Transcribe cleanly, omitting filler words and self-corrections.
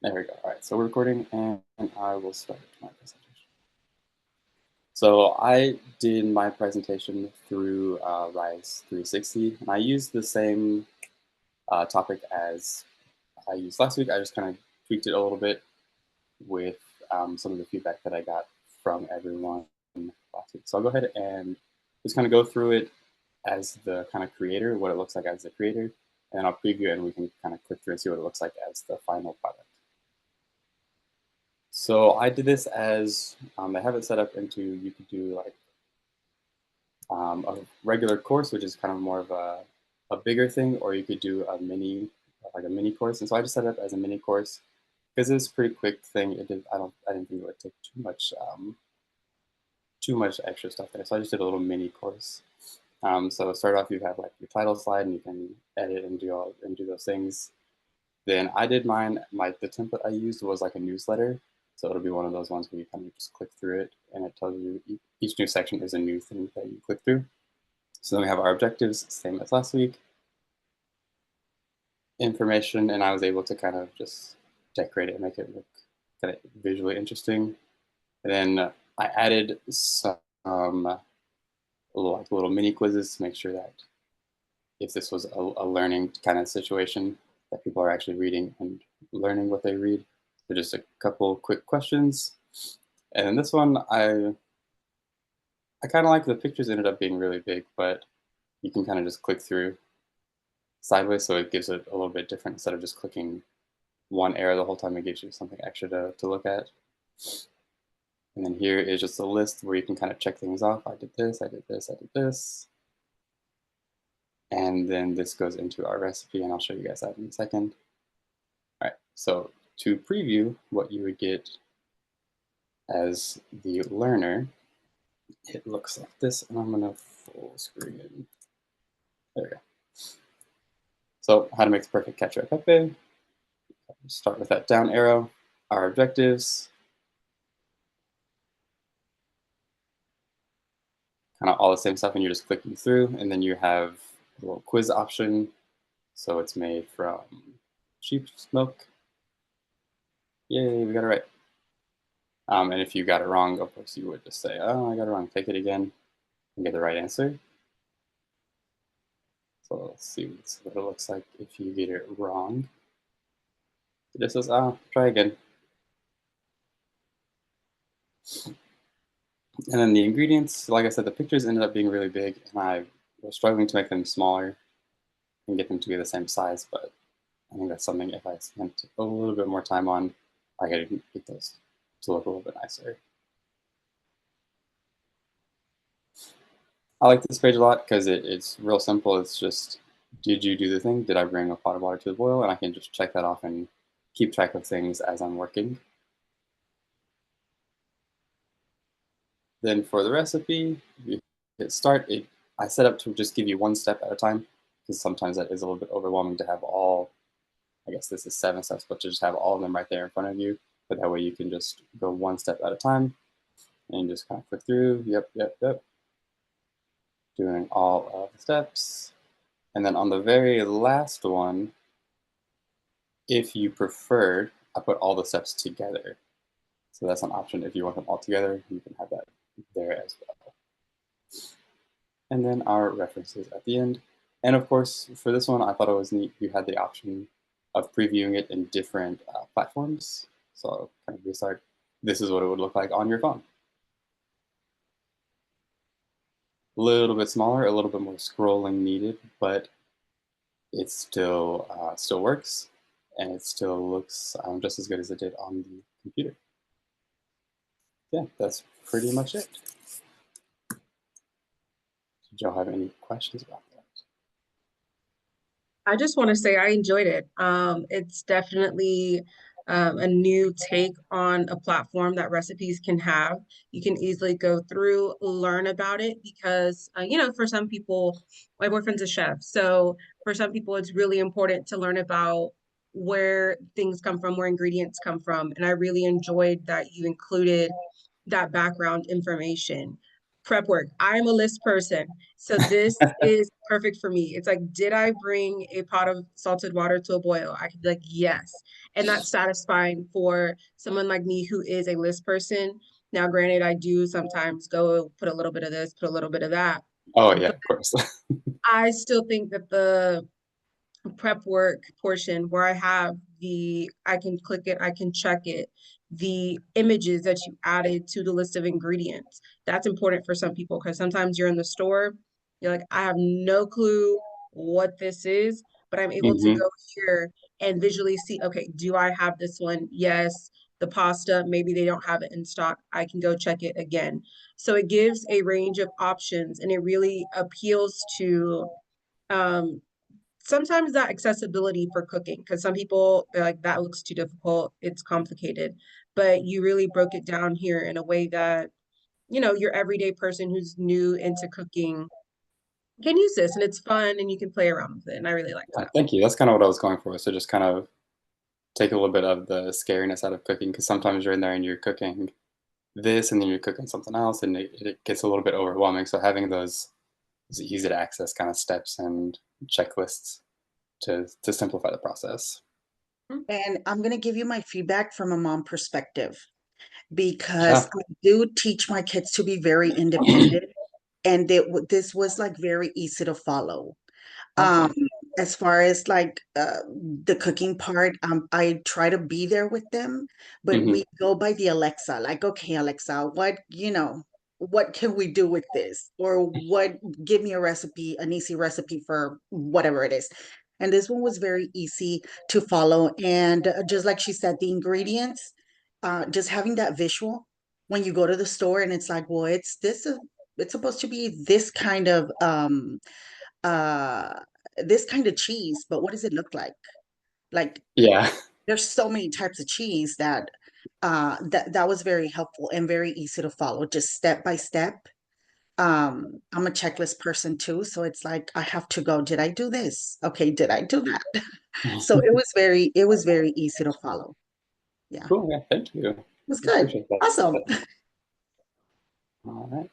There we go. All right, so we're recording, and I will start my presentation. So I did my presentation through Rise 360, and I used the same topic as I used last week. I just kind of tweaked it a little bit with some of the feedback that I got from everyone last week. So I'll go ahead and just kind of go through it as the kind of creator, what it looks like as the creator, and then I'll preview it, and we can kind of click through and see what it looks like as the final product. So I did this as I have it set up into, you could do like a regular course, which is kind of more of a bigger thing, or you could do like a mini course. And so I just set it up as a mini course because it's a pretty quick thing. I didn't think it would take too much extra stuff there. So I just did a little mini course. So start off, you have like your title slide, and you can edit and do those things. Then I did mine. The template I used was like a newsletter. So it'll be one of those ones where you kind of just click through it, and it tells you each new section is a new thing that you click through. So then we have our objectives, same as last week. Information, and I was able to kind of just decorate it and make it look kind of visually interesting. And then I added some little mini quizzes to make sure that if this was a learning kind of situation, that people are actually reading and learning what they read. So just a couple quick questions. And then this one, I kind of like the pictures ended up being really big, but you can kind of just click through sideways, so it gives it a little bit different. Instead of just clicking one arrow the whole time, it gives you something extra to look at. And then here is just a list where you can kind of check things off. I did this, I did this, I did this. And then this goes into our recipe, and I'll show you guys that in a second. All right, so to preview what you would get as the learner, it looks like this, and I'm gonna full screen. There we go. So how to make the perfect cacio e pepe. Start with that down arrow, our objectives, kind of all the same stuff, and you're just clicking through, and then you have a little quiz option. So it's made from sheep's milk. Yay, we got it right. And if you got it wrong, of course, you would just say, oh, I got it wrong, take it again, and get the right answer. So let's see what it looks like if you get it wrong. It just says, try again. And then the ingredients, like I said, the pictures ended up being really big, and I was struggling to make them smaller and get them to be the same size, but I think that's something if I spent a little bit more time on, I could get those to look a little bit nicer. I like this page a lot because it's real simple. It's just, did you do the thing? Did I bring a pot of water to the boil? And I can just check that off and keep track of things as I'm working. Then for the recipe, you hit start. I set up to just give you one step at a time, because sometimes that is a little bit overwhelming to have all, I guess this is 7 steps, but to just have all of them right there in front of you. But that way you can just go one step at a time and just kind of click through. Yep. Doing all of the steps. And then on the very last one, if you preferred, I put all the steps together. So that's an option. If you want them all together, you can have that there as well. And then our references at the end. And of course, for this one, I thought it was neat. You had the option of previewing it in different platforms. So I'll kind of restart. This is what it would look like on your phone. A little bit smaller, a little bit more scrolling needed, but it still works, and it still looks just as good as it did on the computer. Yeah, that's pretty much it. Did y'all have any questions about that? I just want to say I enjoyed it. It's definitely a new take on a platform that recipes can have. You can easily go through, learn about it because, for some people, my boyfriend's a chef. So for some people, it's really important to learn about where things come from, where ingredients come from. And I really enjoyed that you included that background information. Prep work. I'm a list person. So this is perfect for me. It's like, did I bring a pot of salted water to a boil? I could be like, yes. And that's satisfying for someone like me who is a list person. Now, granted, I do sometimes go put a little bit of this, put a little bit of that. Oh yeah, But of course. I still think that the prep work portion where I can click it, I can check it, the images that you added to the list of ingredients. That's important for some people because sometimes you're in the store, you're like, I have no clue what this is, but I'm able to Hmm. go here and visually see, okay, do I have this one? Yes. The pasta, maybe they don't have it in stock. I can go check it again. So it gives a range of options and it really appeals to um, sometimes that accessibility for cooking because some people they're like that looks too difficult, it's complicated, but you really broke it down here in a way that your everyday person who's new into cooking can use this and it's fun and you can play around with it and I really like that. Thank you. That's kind of what I was going for. So just kind of take a little bit of the scariness out of cooking because sometimes you're in there and you're cooking this and then you're cooking something else and it gets a little bit overwhelming. So having those easy to access kind of steps and checklists to simplify the process. And I'm going to give you my feedback from a mom perspective because Yeah. I do teach my kids to be very independent. And this was like very easy to follow. Um, Awesome. as far as like the cooking part, I try to be there with them, but Hmm. we go by the Alexa, like, okay, Alexa, what can we do with this? Or give me a recipe, an easy recipe for whatever it is. And this one was very easy to follow. And just like she said, the ingredients, just having that visual when you go to the store and it's like, well, it's supposed to be uh this kind of cheese, but what does it look like? Like Yeah. there's so many types of cheese that that was very helpful and very easy to follow, just step by step. I'm a checklist person too, so it's like I have to go, did I do this? Okay, did I do that? So it was very easy to follow. Yeah, it Cool. Yeah. Thank you. was I good. appreciate that. Awesome. All right.